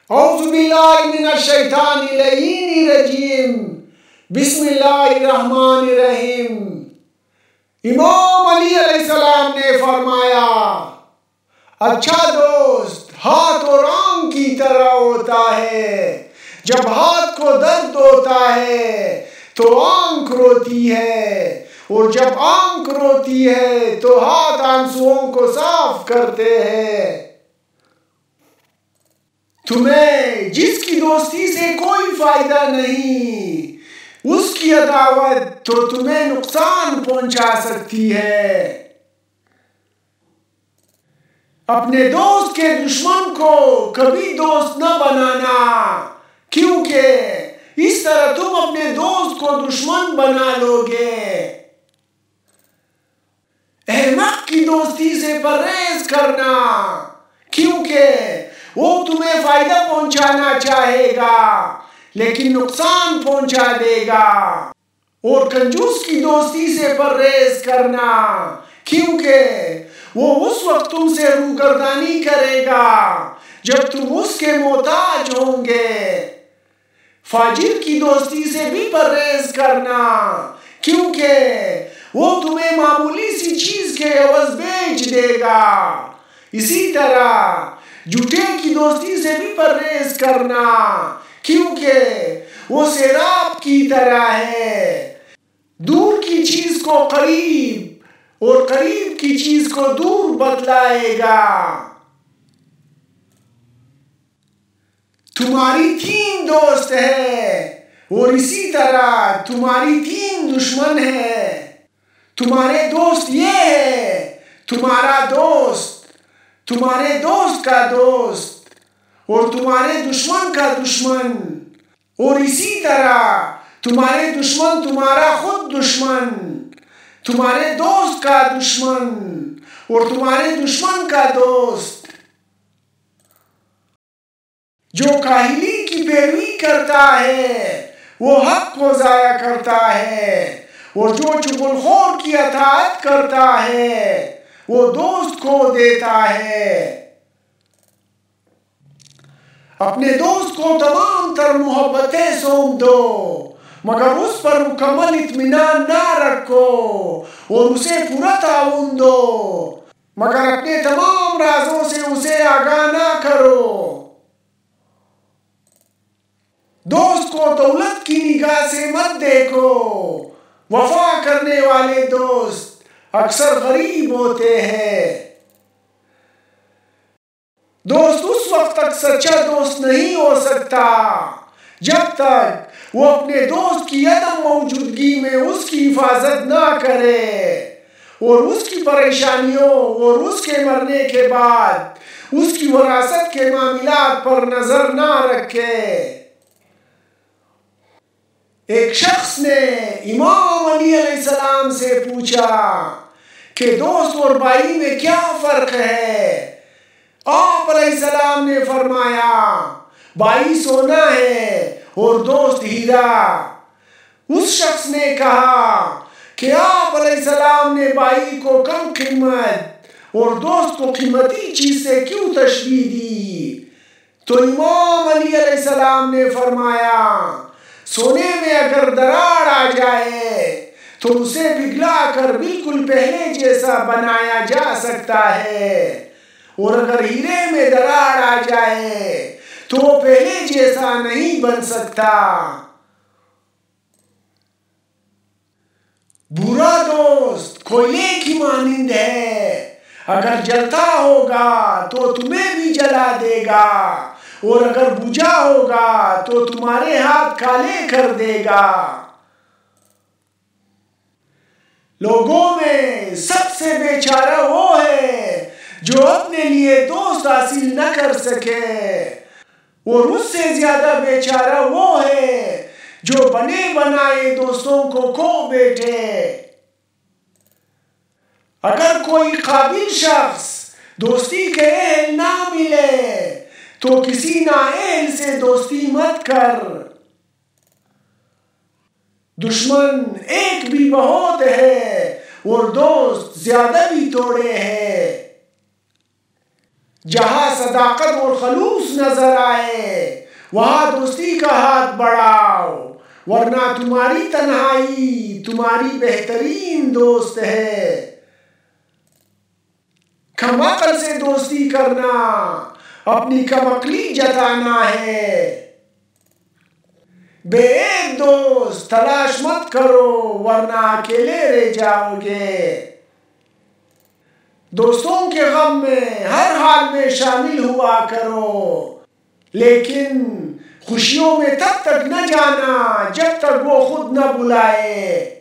اعوذ باللہ من الشیطان اللعین الرجیم بسم اللہ الرحمن الرحیم۔ امام علی علیہ السلام نے فرمایا، اچھا دوست ہاتھ اور آنکھ کی طرح ہوتا ہے۔ جب ہاتھ کو درد ہوتا ہے تو آنکھ روتی ہے، اور جب آنکھ روتی ہے تو ہاتھ آنسوؤں کو صاف کرتے ہیں۔ تمہیں جس کی دوستی سے کوئی فائدہ نہیں، اس کی عداوت تو تمہیں نقصان پہنچا سکتی ہے۔ اپنے دوست کے دشمن کو کبھی دوست نہ بنانا، کیونکہ اس طرح تم اپنے دوست کو دشمن بنا لو گے۔ احمق کی دوستی سے پرہیز کرنا، کیونکہ وہ تمہیں فائدہ پہنچانا چاہے گا لیکن نقصان پہنچا دے گا۔ اور کنجوس کی دوستی سے پرہیز کرنا، کیونکہ وہ اس وقت تم سے روگردانی کرے گا جب تم اس کے محتاج ہوں گے۔ فاجر کی دوستی سے بھی پرہیز کرنا، کیونکہ وہ تمہیں معمولی سی چیز کے عوض بیچ دے گا۔ اسی طرح جھوٹے کی دوستی سے بھی پرہیز کرنا، کیونکہ وہ سیراب کی طرح ہے، دور کی چیز کو قریب اور قریب کی چیز کو دور بتلائے گا۔ تمہاری 3 دوست ہیں اور اسی طرح تمہاری 3 دشمن ہیں۔ تمہارے دوست یہ ہے، تمہارا دوست، تمہارے دوست کا دوست اور تمہارے دشمن کا دشمن، اور اسی طرح تمہارے دشمن تمہارا خود دشمن، تمہارے دوست کا دشمن اور تمہارے دشمن کا دوست۔ جو کاہلی کی پیروی کرتا ہے وہ حق کو ضائع کرتا ہے، اور جو چغل خور کی اطاعت کرتا ہے وہ دوست کو دیتا ہے۔ اپنے دوست کو تمام تر محبتیں سونپ دو، مگر اس پر مکمل اطمینان نہ رکھو، اور اسے پورا تعاون دو، مگر اپنے تمام رازوں سے اسے آگاہ نہ کرو۔ دوست کو دولت کی نگاہ سے مت دیکھو، وفا کرنے والے دوست اکثر غریب ہوتے ہیں۔ دوست اس وقت تک سچا دوست نہیں ہو سکتا جب تک وہ اپنے دوست کی عدم موجودگی میں اس کی حفاظت نہ کرے، اور اس کی پریشانیوں اور اس کے مرنے کے بعد اس کی وراثت کے معاملات پر نظر نہ رکھے۔ ایک شخص نے امام علی علیہ السلام سے پوچھا کہ دوست اور بھائی میں کیا فرق ہے؟ آپ علیہ السلام نے فرمایا، بھائی سونا ہے اور دوست ہیرا۔ اس شخص نے کہا کہ آپ علیہ السلام نے بھائی کو کم قیمت اور دوست کو قیمتی چیز سے کیوں تشبیہ دی؟ تو امام علی علیہ السلام نے فرمایا، سونے میں اگر دراڑ آ جائے تو اسے پگھلا کر بالکل پہلے جیسا بنایا جا سکتا ہے، اور اگر ہیرے میں دراڑ آ جائے تو وہ پہلے جیسا نہیں بن سکتا۔ برا دوست کوئلے کی مانند ہے، اگر جلتا ہوگا تو تمہیں بھی جلا دے گا، اور اگر بجھا ہوگا تو تمہارے ہاتھ کالے کر دے گا۔ لوگوں میں سب سے بے چارہ وہ ہے جو اپنے لیے دوست حاصل نہ کر سکے، اور اس سے زیادہ بے چارہ وہ ہے جو بنے بنائے دوستوں کو کھو بیٹھے۔ اگر کوئی قابل شخص دوستی کے اہل نہ ملے تو کسی نااہل سے دوستی مت کر۔ دشمن ایک بھی بہت ہے اور دوست زیادہ بھی توڑے ہیں۔ جہاں صداقت اور خلوص نظر آئے وہاں دوستی کا ہاتھ بڑھاؤ، ورنہ تمہاری تنہائی تمہاری بہترین دوست ہے۔ کم عقل سے دوستی کرنا اپنی کم عقلی جتانا ہے۔ بے ایک دوست تلاش مت کرو ورنہ اکیلے رہ جاؤ گے۔ دوستوں کے غم میں ہر حال میں شامل ہوا کرو، لیکن خوشیوں میں تب تک نہ جانا جب تک وہ خود نہ بلائے۔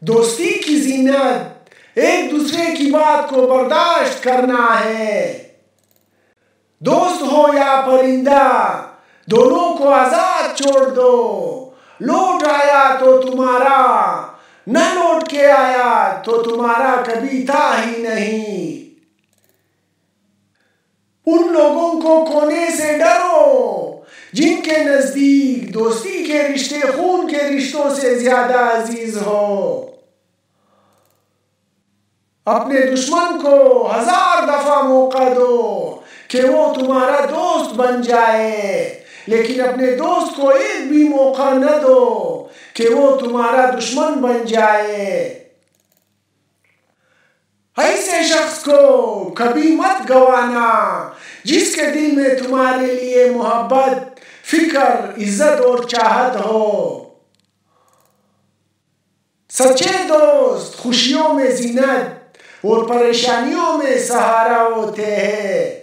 دوستی کی زینت ایک دوسرے کی بات کو برداشت کرنا ہے۔ دوست ہو یا پرندہ دونوں کو آزاد چھوڑ دو، لوٹ آیا تو تمہارا، نہ لوٹ کے آیا تو تمہارا کبھی تھا ہی نہیں۔ ان لوگوں کو کھونے سے ڈرو جن کے نزدیک دوستی کے رشتے خون کے رشتوں سے زیادہ عزیز ہو۔ اپنے دشمن کو 1000 دفعہ موقع دو کہ وہ تمہارا دوست بن جائے، لیکن اپنے دوست کو ایک بھی موقع نہ دو کہ وہ تمہارا دشمن بن جائے۔ ایسے شخص کو کبھی مت گوانا جس کے دل میں تمہارے لیے محبت، فکر، عزت اور چاہت ہو۔ سچے دوست خوشیوں میں زینت اور پریشانیوں میں سہارا ہوتے ہیں۔